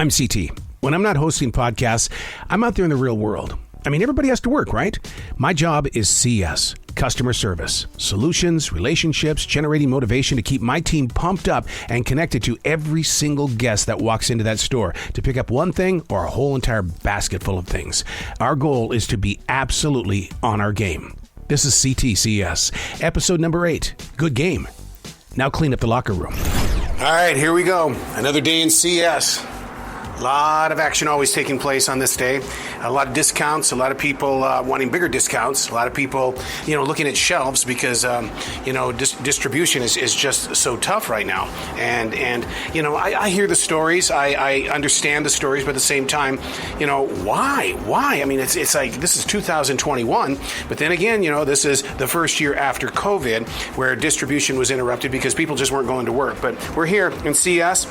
I'm CT. When I'm not hosting podcasts, I'm out there in the real world. I mean, everybody has to work, right? My job is CS, customer service, solutions, relationships, generating motivation to keep my team pumped up and connected to every single guest that walks into that store to pick up one thing or a whole entire basket full of things. Our goal is to be absolutely on our game. This is C.T.C.S, episode number 8. Good game. Now clean up the locker room. All right, here we go. Another day in CS. A lot of action always taking place on this day. A lot of discounts, a lot of people wanting bigger discounts, a lot of people, looking at shelves because, distribution is just so tough right now. And I hear the stories. I understand the stories, but at the same time, why? I mean, it's like this is 2021, but then again, this is the first year after COVID where distribution was interrupted because people just weren't going to work. But we're here in CS.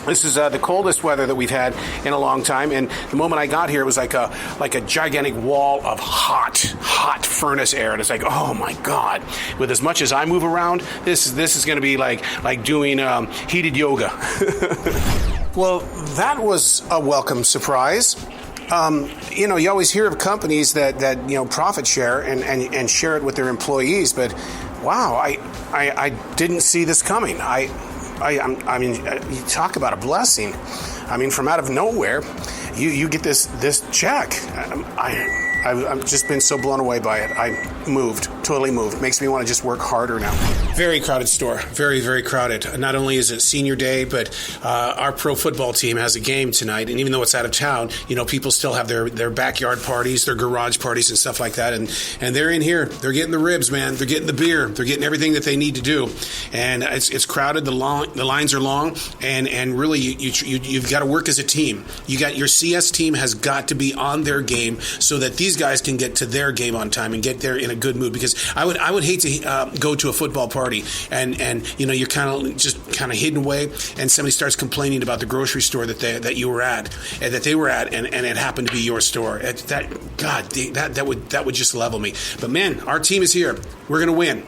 This is the coldest weather that we've had in a long time, and the moment I got here, it was like a gigantic wall of hot furnace air, and it's like, oh my God! With as much as I move around, this is going to be like doing heated yoga. Well, that was a welcome surprise. You always hear of companies that profit share and share it with their employees, but wow, I didn't see this coming. I mean, you talk about a blessing. I mean, from out of nowhere, you get this check. I've just been so blown away by it. I totally moved. Makes me want to just work harder now. Very crowded store. Very, very crowded. Not only is it senior day, but our pro football team has a game tonight. And even though it's out of town, people still have their backyard parties, their garage parties and stuff like that. And they're in here. They're getting the ribs, man. They're getting the beer. They're getting everything that they need to do. And it's crowded. The lines are long. And really, you've got to work as a team. Your CS team has got to be on their game so that these guys can get to their game on time and get there in a good mood. Because I would hate to go to a football party and you're kind of hidden away and somebody starts complaining about the grocery store that they were at and it happened to be your store. That would just level me. But man, our team is here. We're gonna win.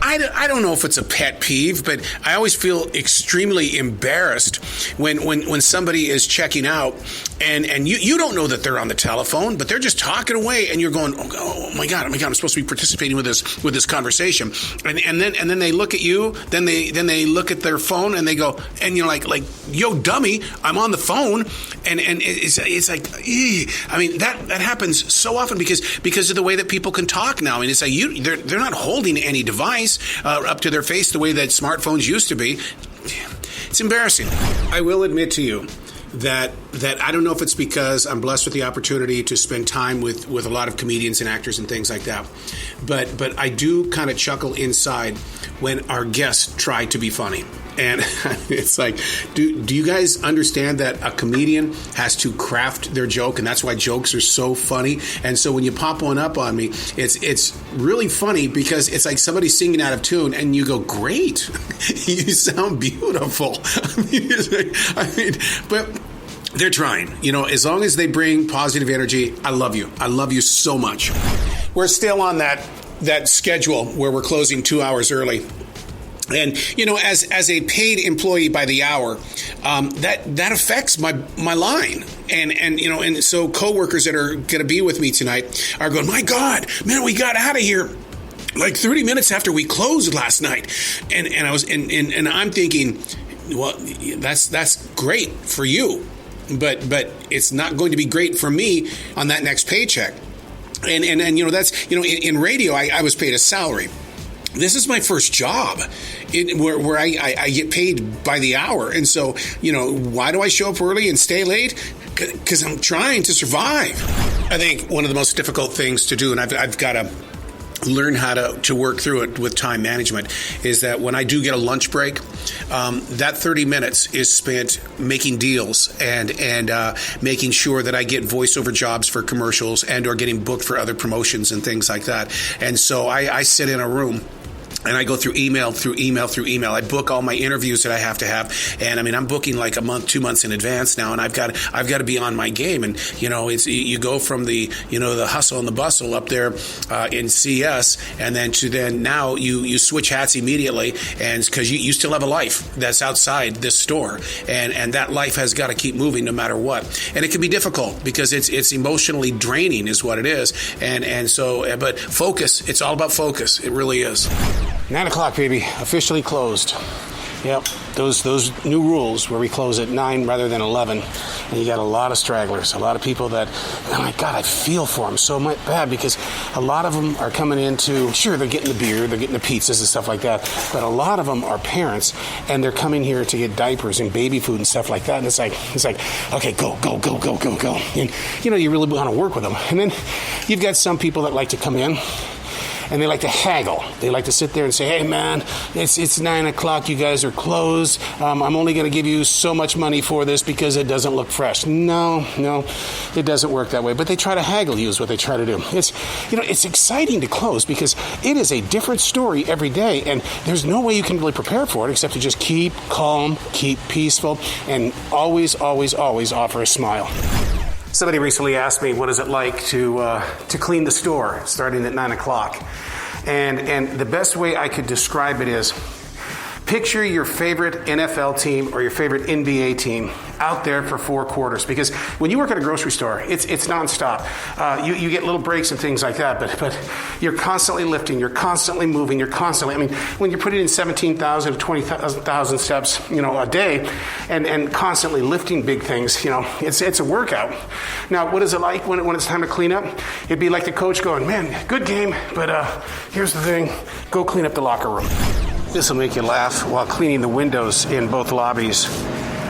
I don't know if it's a pet peeve, but I always feel extremely embarrassed when somebody is checking out and you don't know that they're on the telephone, but they're just talking away and you're going, oh my God, I'm supposed to be participating with this conversation. And then they look at you, then they look at their phone and they go, and you're like, yo, dummy, I'm on the phone. And it's like, I mean, that happens so often because of the way that people can talk now. And it's like they're not holding any device up to their face the way that smartphones used to be. It's embarrassing. I will admit to you that I don't know if it's because I'm blessed with the opportunity to spend time with a lot of comedians and actors and things like that. But I do kind of chuckle inside when our guests try to be funny. And it's like, do you guys understand that a comedian has to craft their joke, and that's why jokes are so funny? And so when you pop one up on me, it's really funny because it's like somebody singing out of tune, and you go, "Great, you sound beautiful." I mean, but they're trying. As long as they bring positive energy, I love you. I love you so much. We're still on that schedule where we're closing 2 hours early. And, as a paid employee by the hour, that affects my line. And so coworkers that are going to be with me tonight are going, my God, man, we got out of here like 30 minutes after we closed last night. And I was, and I'm thinking, well, that's great for you, but it's not going to be great for me on that next paycheck. And that's, in radio, I was paid a salary. This is my first job where I get paid by the hour. And so, why do I show up early and stay late? Because I'm trying to survive. I think one of the most difficult things to do, and I've got to learn how to work through it with time management, is that when I do get a lunch break, that 30 minutes is spent making deals and making sure that I get voiceover jobs for commercials and or getting booked for other promotions and things like that. And so I sit in a room And I go through email. I book all my interviews that I have to have. And I mean, I'm booking like a month, 2 months in advance now. And I've got to be on my game. And, you go from the hustle and the bustle up there in CS, and then now you switch hats immediately. And because you still have a life that's outside this store. And that life has got to keep moving no matter what. And it can be difficult because it's emotionally draining is what it is. And so, but focus, it's all about focus. It really is. 9 o'clock, baby. Officially closed. Yep. Those new rules where we close at 9 rather than 11. And you got a lot of stragglers, a lot of people that, oh my God, I feel for them so much bad because a lot of them are coming into, sure, they're getting the beer, they're getting the pizzas and stuff like that, but a lot of them are parents and they're coming here to get diapers and baby food and stuff like that. And it's like, okay, go. And, you really want to work with them. And then you've got some people that like to come in and they like to haggle. They like to sit there and say, hey, man, it's 9 o'clock. You guys are closed. I'm only going to give you so much money for this because it doesn't look fresh. No, it doesn't work that way. But they try to haggle you is what they try to do. It's exciting to close because it is a different story every day. And there's no way you can really prepare for it except to just keep calm, keep peaceful, and always, always, always offer a smile. Somebody recently asked me, what is it like to clean the store starting at 9 o'clock? And the best way I could describe it is, picture your favorite NFL team or your favorite NBA team out there for 4 quarters. Because when you work at a grocery store, it's nonstop. You get little breaks and things like that, but you're constantly lifting, you're constantly moving, when you're putting in 17,000 to 20,000 steps, a day, and constantly lifting big things, it's a workout. Now, what is it like when it's time to clean up? It'd be like the coach going, man, good game, but here's the thing, go clean up the locker room. This will make you laugh while cleaning the windows in both lobbies.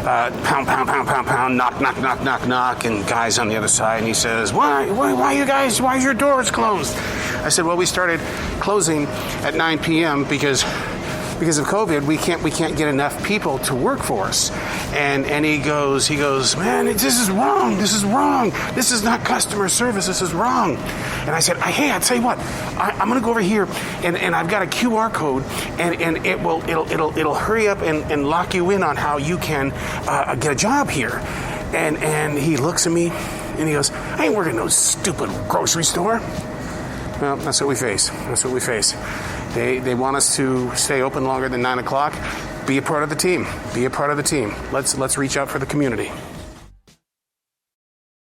Pound, pound, pound, pound, pound, knock, knock, knock, knock, knock, and guys on the other side, and he says, why is your doors closed? I said, well, we started closing at 9 p.m. because of COVID, we can't get enough people to work for us. And he goes, man, this is wrong. This is not customer service. This is wrong. And I said, hey, I'll tell you what, I'm going to go over here and I've got a QR code and it'll hurry up and lock you in on how you can get a job here. And he looks at me and he goes, I ain't working in no stupid grocery store. Well, that's what we face. They want us to stay open longer than 9 o'clock. Be a part of the team. Let's reach out for the community.